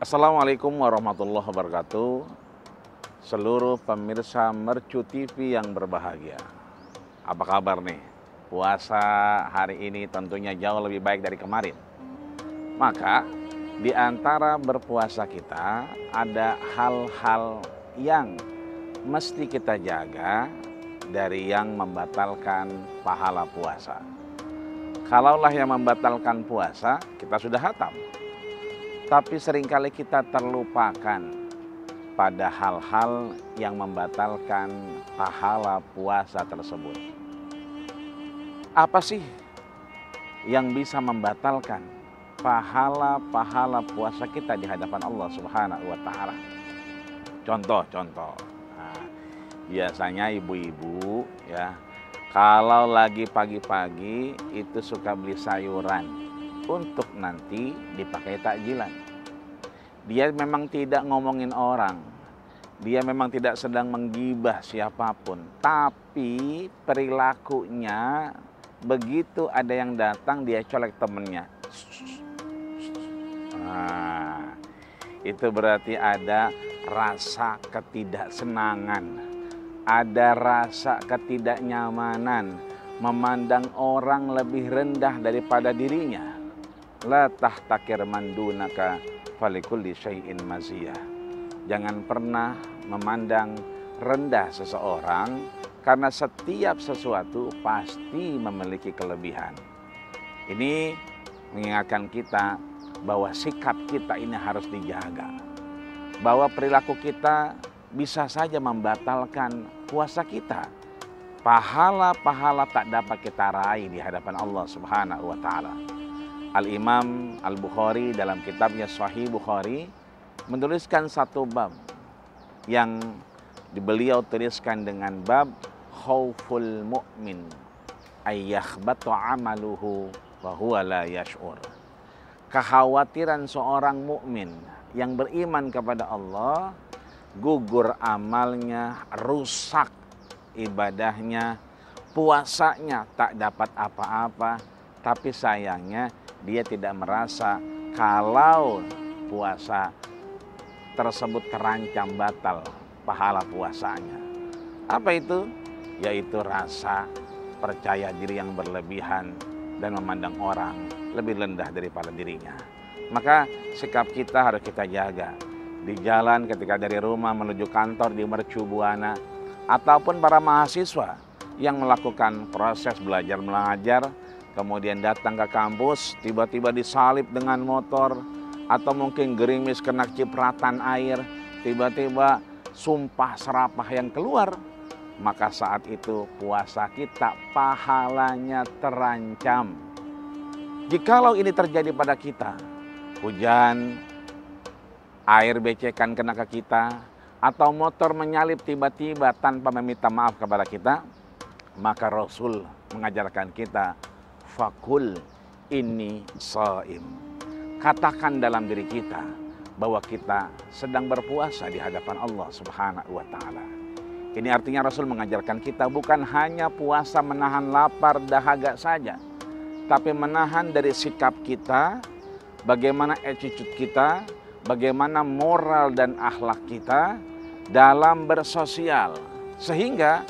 Assalamualaikum warahmatullahi wabarakatuh. Seluruh pemirsa Mercu TV yang berbahagia. Apa kabar nih? Puasa hari ini tentunya jauh lebih baik dari kemarin. Maka di antara berpuasa kita ada hal-hal yang mesti kita jaga dari yang membatalkan pahala puasa. Kalaulah yang membatalkan puasa, kita sudah khatam. Tapi seringkali kita terlupakan pada hal-hal yang membatalkan pahala puasa tersebut. Apa sih yang bisa membatalkan pahala-pahala puasa kita di hadapan Allah Subhanahu wa Ta'ala? Contoh. Nah, biasanya ibu-ibu ya, kalau lagi pagi-pagi itu suka beli sayuran untuk nanti dipakai takjilan. Dia memang tidak ngomongin orang, dia memang tidak sedang menggibah siapapun, tapi perilakunya begitu ada yang datang dia colek temennya. Nah, itu berarti ada rasa ketidaksenangan, ada rasa ketidaknyamanan, memandang orang lebih rendah daripada dirinya. La tahtakir man dunaka falikulli syai'in maziyah. Jangan pernah memandang rendah seseorang, karena setiap sesuatu pasti memiliki kelebihan. Ini mengingatkan kita bahwa sikap kita ini harus dijaga. Bahwa perilaku kita bisa saja membatalkan puasa kita. Pahala-pahala tak dapat kita raih di hadapan Allah Subhanahu wa Ta'ala. Al-Imam Al-Bukhari dalam kitabnya Sahih Bukhari menuliskan satu bab yang beliau tuliskan dengan bab khauful mu'min ayyakhbatu amaluhu wa huwa la yash'ur. Kekhawatiran seorang mukmin yang beriman kepada Allah, gugur amalnya, rusak ibadahnya, puasanya tak dapat apa-apa, tapi sayangnya dia tidak merasa kalau puasa tersebut terancam batal pahala puasanya. Apa itu? Yaitu rasa percaya diri yang berlebihan dan memandang orang lebih rendah daripada dirinya. Maka sikap kita harus kita jaga. Di jalan ketika dari rumah menuju kantor di Mercu Buana, ataupun para mahasiswa yang melakukan proses belajar mengajar, kemudian datang ke kampus, tiba-tiba disalip dengan motor, atau mungkin gerimis kena cipratan air, tiba-tiba sumpah serapah yang keluar, maka saat itu puasa kita pahalanya terancam. Jikalau ini terjadi pada kita, hujan, air becekan kena ke kita, atau motor menyalip tiba-tiba tanpa meminta maaf kepada kita, maka Rasul mengajarkan kita, fakul inni shaim. Katakan dalam diri kita bahwa kita sedang berpuasa di hadapan Allah Subhanahu wa Ta'ala. Ini artinya Rasul mengajarkan kita bukan hanya puasa menahan lapar dahaga saja, tapi menahan dari sikap kita, bagaimana attitude kita, bagaimana moral dan akhlak kita dalam bersosial, sehingga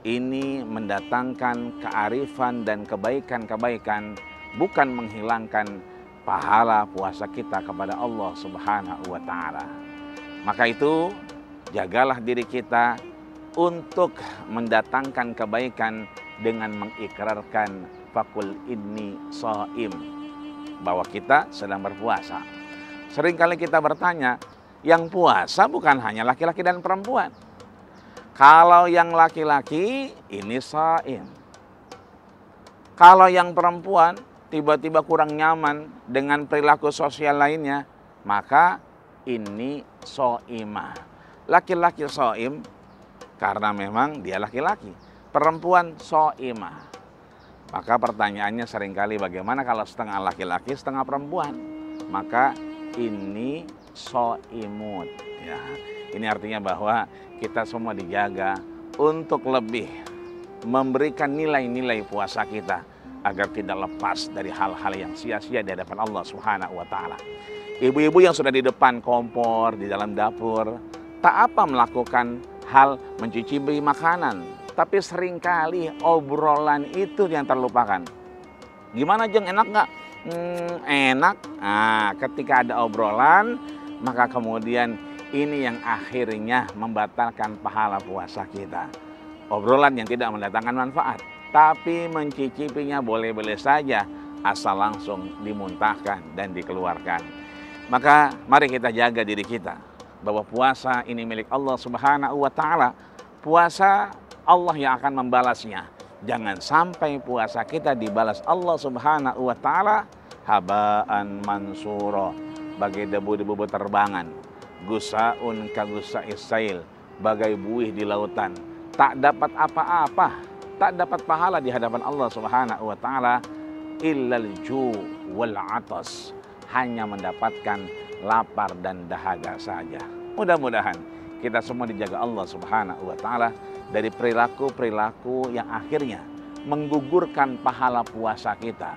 ini mendatangkan kearifan dan kebaikan-kebaikan, bukan menghilangkan pahala puasa kita kepada Allah Subhanahu wa Ta'ala. Maka itu jagalah diri kita untuk mendatangkan kebaikan dengan mengikrarkan fakul inni shaim, bahwa kita sedang berpuasa. Seringkali kita bertanya, yang puasa bukan hanya laki-laki dan perempuan. Kalau yang laki-laki ini shaim. Kalau yang perempuan tiba-tiba kurang nyaman dengan perilaku sosial lainnya, maka ini shaimah. Laki-laki shaim karena memang dia laki-laki, perempuan shaimah. Maka pertanyaannya seringkali bagaimana kalau setengah laki-laki, setengah perempuan? Maka ini shaimut ya. Ini artinya bahwa kita semua dijaga untuk lebih memberikan nilai-nilai puasa kita agar tidak lepas dari hal-hal yang sia-sia di hadapan Allah Subhanahu wa Ta'ala. Ibu-ibu yang sudah di depan kompor, di dalam dapur, tak apa melakukan hal mencicipi makanan, tapi seringkali obrolan itu yang terlupakan. Gimana Jeng, enak nggak? Enak. Nah, ketika ada obrolan, maka kemudian ini yang akhirnya membatalkan pahala puasa kita. Obrolan yang tidak mendatangkan manfaat, tapi mencicipinya boleh-boleh saja, asal langsung dimuntahkan dan dikeluarkan. Maka mari kita jaga diri kita, bahwa puasa ini milik Allah Subhanahu wa Ta'ala. Puasa Allah yang akan membalasnya. Jangan sampai puasa kita dibalas Allah Subhanahu wa Ta'ala habaan mansuro, bagai debu-debu berterbangan, gusaun kagusais sail, bagai buih di lautan, tak dapat apa-apa, tak dapat pahala di hadapan Allah Subhanahu wa Ta'ala, illal ju' wal atas, hanya mendapatkan lapar dan dahaga saja. Mudah-mudahan kita semua dijaga Allah Subhanahu wa Ta'ala dari perilaku-perilaku yang akhirnya menggugurkan pahala puasa kita,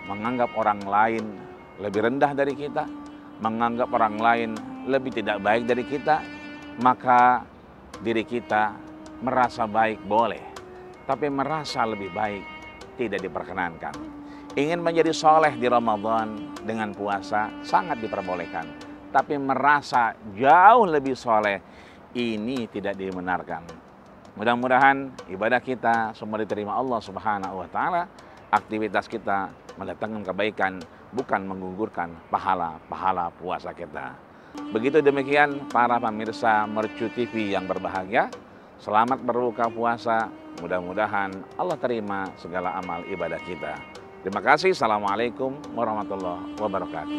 menganggap orang lain lebih rendah dari kita, menganggap orang lain lebih tidak baik dari kita. Maka diri kita merasa baik boleh, tapi merasa lebih baik tidak diperkenankan. Ingin menjadi soleh di Ramadan dengan puasa sangat diperbolehkan, tapi merasa jauh lebih soleh ini tidak dibenarkan. Mudah-mudahan ibadah kita semua diterima Allah Subhanahu wa Ta'ala, aktivitas kita mendatangkan kebaikan, bukan menggugurkan pahala puasa kita. Begitu demikian para pemirsa Mercu TV yang berbahagia, selamat berbuka puasa. Mudah-mudahan Allah terima segala amal ibadah kita. Terima kasih. Assalamualaikum warahmatullahi wabarakatuh.